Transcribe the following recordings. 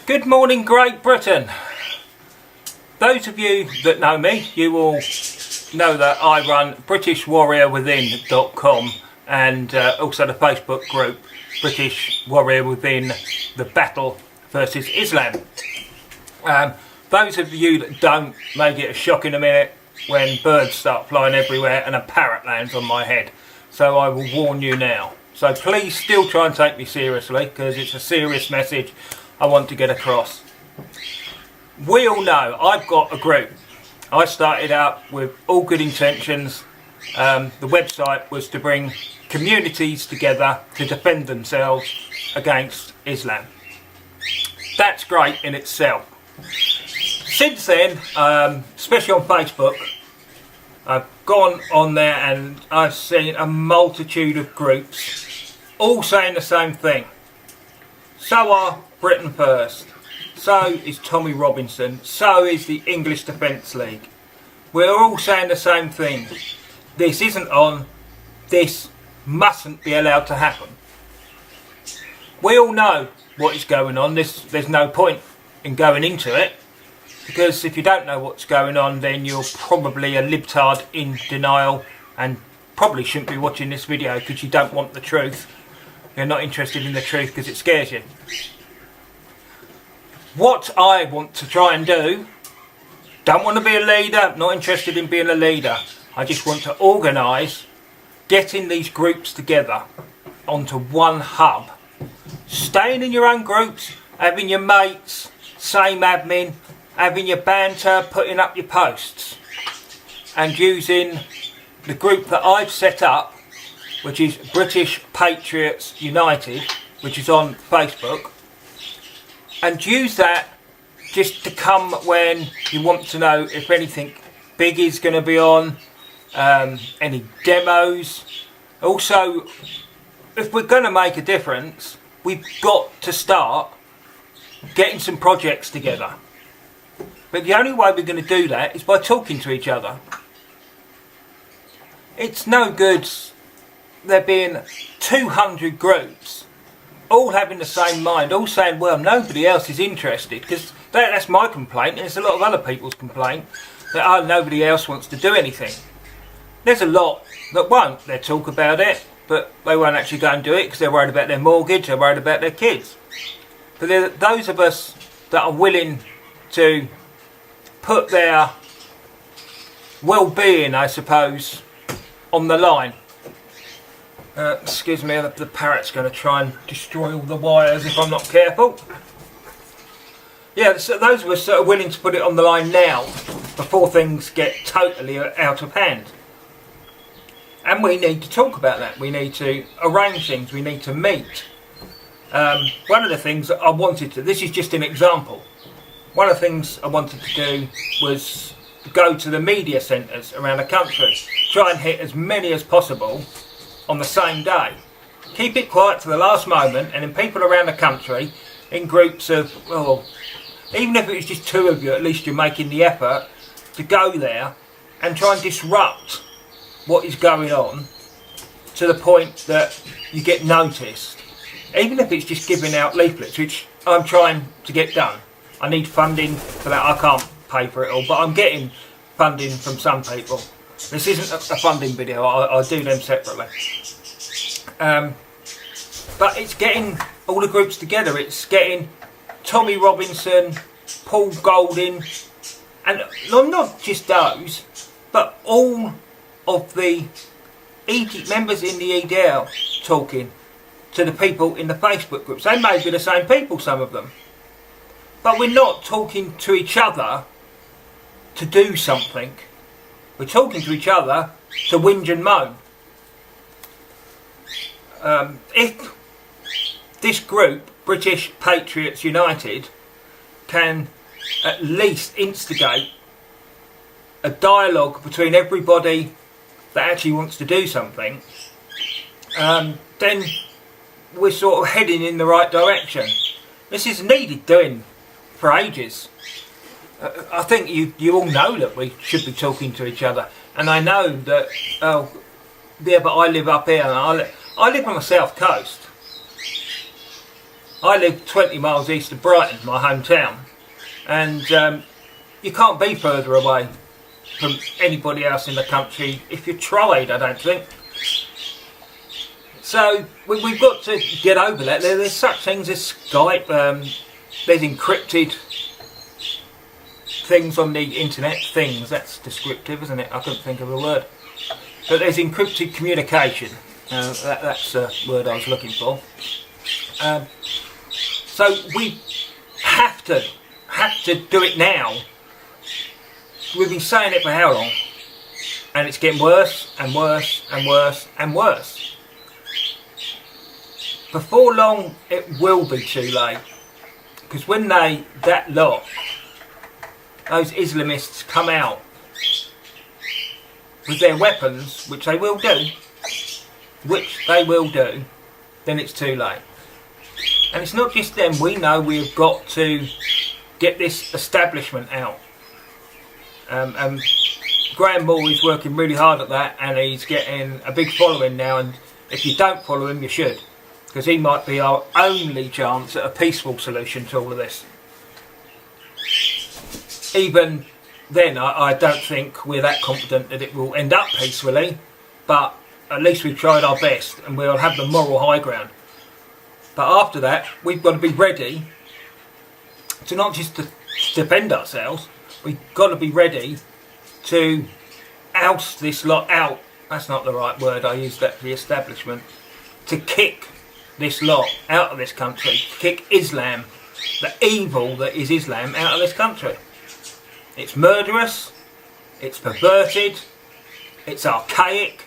Good morning, Great Britain. Those of you that know me, you will know that I run BritishWarriorWithin.com and also the Facebook group British Warrior Within the Battle versus Islam. Those of you that don't may get a shock in a minute when birds start flying everywhere and a parrot lands on my head. So I will warn you now. So please still try and take me seriously, because it's a serious message I want to get across. We all know I've got a group. I started out with all good intentions. The website was to bring communities together to defend themselves against Islam. That's great in itself. Since then, especially on Facebook, I've gone on there and I've seen a multitude of groups all saying the same thing. So are Britain First, so is Tommy Robinson, so is the English Defence League. We're all saying the same thing. This isn't on, this mustn't be allowed to happen. We all know what is going on. There's no point in going into it, because if you don't know what's going on, then you're probably a libtard in denial and probably shouldn't be watching this video because you don't want the truth. You're not interested in the truth because it scares you. What I want to try and do, don't want to be a leader, not interested in being a leader. I just want to organise getting these groups together onto one hub. Staying in your own groups, having your mates, same admin, having your banter, putting up your posts, and using the group that I've set up, which is British Patriots United, which is on Facebook, and use that just to come when you want to know if anything big is going to be on, any demos. Also, if we're going to make a difference, we've got to start getting some projects together. But the only way we're going to do that is by talking to each other. It's no good there being 200 groups all having the same mind, all saying, well, nobody else is interested, because that's my complaint, and it's a lot of other people's complaint, that nobody else wants to do anything. There's a lot that won't. They'll talk about it, but they won't actually go and do it because they're worried about their mortgage, they're worried about their kids. But there are those of us that are willing to put their well-being, I suppose, on the line. Excuse me, the parrot's going to try and destroy all the wires if I'm not careful. Yeah, so those of us that are willing to put it on the line now, before things get totally out of hand. And we need to talk about that. We need to arrange things. We need to meet. One of the things that I wanted to, this is just an example, one of the things I wanted to do was go to the media centres around the country, try and hit as many as possible on the same day. Keep it quiet to the last moment, and then people around the country in groups of, well, even if it was just two of you, at least you're making the effort to go there and try and disrupt what is going on to the point that you get noticed. Even if it's just giving out leaflets, which I'm trying to get done. I need funding for that. I can't pay for it all, but I'm getting funding from some people. This isn't a funding video, I'll do them separately. But it's getting all the groups together. It's getting Tommy Robinson, Paul Golding, and not just those, but all of the members in the EDL talking to the people in the Facebook groups. They may be the same people, some of them. But we're not talking to each other to do something. We're talking to each other to whinge and moan. If this group, British Patriots United, can at least instigate a dialogue between everybody that actually wants to do something, then we're sort of heading in the right direction. This is needed doing for ages. I think you all know that we should be talking to each other, and I know that. Yeah, but I live up here, and I live on the south coast. I live 20 miles east of Brighton, my hometown, and you can't be further away from anybody else in the country if you tried, I don't think. So we've got to get over that. There's such things as Skype, there's encrypted things on the internet. Things, that's descriptive, isn't it? I couldn't think of a word. But there's encrypted communication. That's the word I was looking for. So we have to do it now. We've been saying it for how long? And it's getting worse and worse and worse and worse. Before long, it will be too late. Because when those Islamists come out with their weapons, which they will do, then it's too late. And it's not just them. We know we've got to get this establishment out. Graham Moore is working really hard at that, and he's getting a big following now, and if you don't follow him, you should, because he might be our only chance at a peaceful solution to all of this. Even then, I don't think we're that confident that it will end up peacefully, but at least we've tried our best, and we'll have the moral high ground. But after that, we've got to be ready to not just to defend ourselves, we've got to be ready to oust this lot out. That's not the right word, I used that for the establishment. To kick this lot out of this country, to kick Islam, the evil that is Islam, out of this country. It's murderous, it's perverted, it's archaic,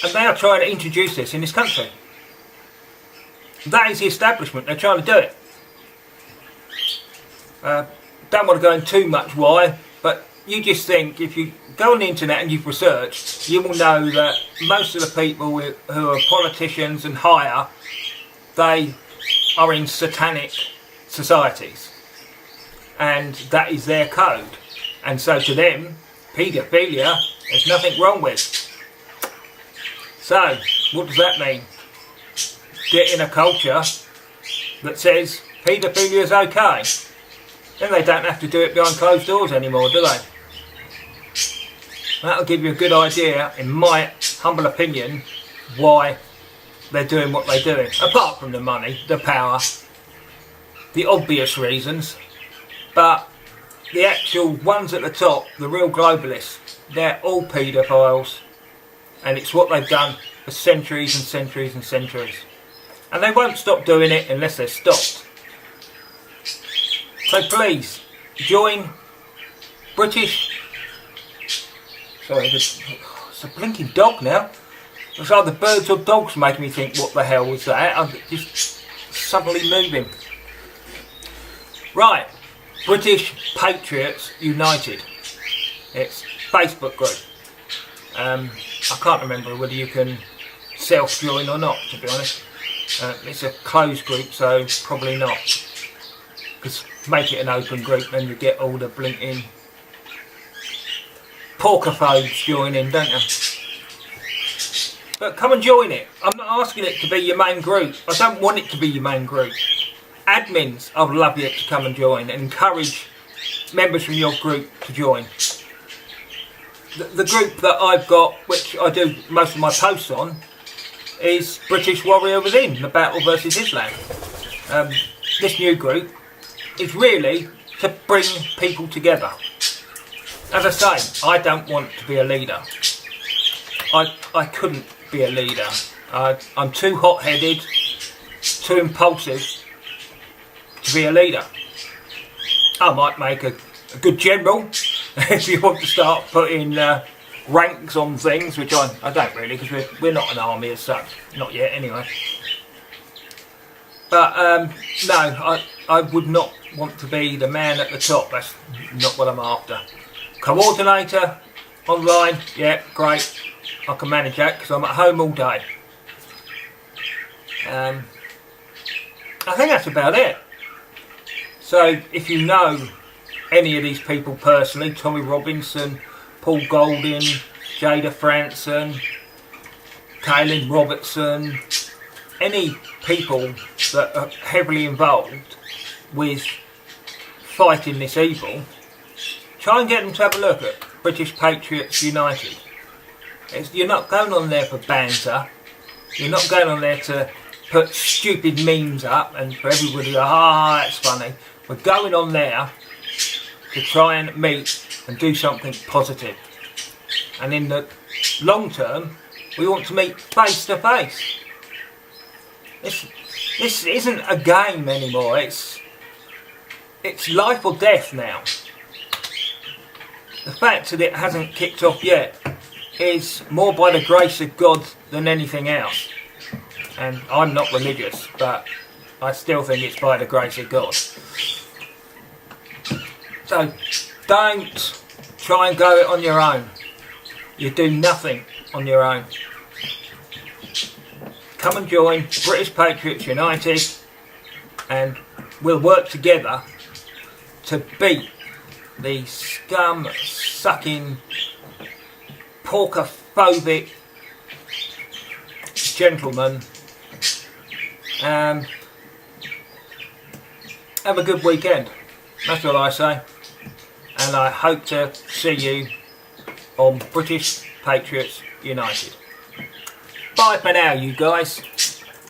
and they are trying to introduce this in this country. That is the establishment, they're trying to do it. Don't want to go into too much why, but you just think, if you go on the internet and you've researched, you will know that most of the people who are politicians and higher, they are in satanic societies. And that is their code. And so to them, paedophilia, there's nothing wrong with. So, what does that mean? Get in a culture that says paedophilia is okay. Then they don't have to do it behind closed doors anymore, do they? That'll give you a good idea, in my humble opinion, why they're doing what they're doing. Apart from the money, the power, the obvious reasons. But the actual ones at the top, the real globalists, they're all paedophiles. And it's what they've done for centuries and centuries and centuries. And they won't stop doing it unless they're stopped. So please, join British... Sorry, it's a blinking dog now. It's either birds or dogs making me think, what the hell was that? I'm just suddenly moving. Right, British Patriots United. It's Facebook group. I can't remember whether you can self-join or not, to be honest. It's a closed group, so probably not. Because make it an open group, then you get all the blinking porcophobes joining, don't you? But come and join it. I'm not asking it to be your main group. I don't want it to be your main group. Admins, I would love you to come and join and encourage members from your group to join. The group that I've got, which I do most of my posts on, is British Warrior Within, the Battle versus Islam. This new group is really to bring people together. As I say, I don't want to be a leader. I couldn't be a leader. I'm too hot-headed, too impulsive to be a leader. I might make a good general if you want to start putting ranks on things, which I don't really, because we're not an army as such. Not yet, anyway. But no, I would not want to be the man at the top. That's not what I'm after. Coordinator, online, yeah, great. I can manage that because I'm at home all day. I think that's about it. So if you know any of these people personally, Tommy Robinson, Paul Golding, Jada Franson, Kaylin Robertson, any people that are heavily involved with fighting this evil, try and get them to have a look at British Patriots United. You're not going on there for banter. You're not going on there to put stupid memes up and for everybody to go, ah, that's funny. We're going on there to try and meet and do something positive. And in the long term, we want to meet face to face. This isn't a game anymore. It's life or death now. The fact that it hasn't kicked off yet is more by the grace of God than anything else. And I'm not religious, but I still think it's by the grace of God. So don't try and go it on your own. You do nothing on your own. Come and join British Patriots United and we'll work together to beat the scum-sucking, porkophobic gentlemen. Have a good weekend. That's all I say. And I hope to see you on British Patriots United. Bye for now, you guys.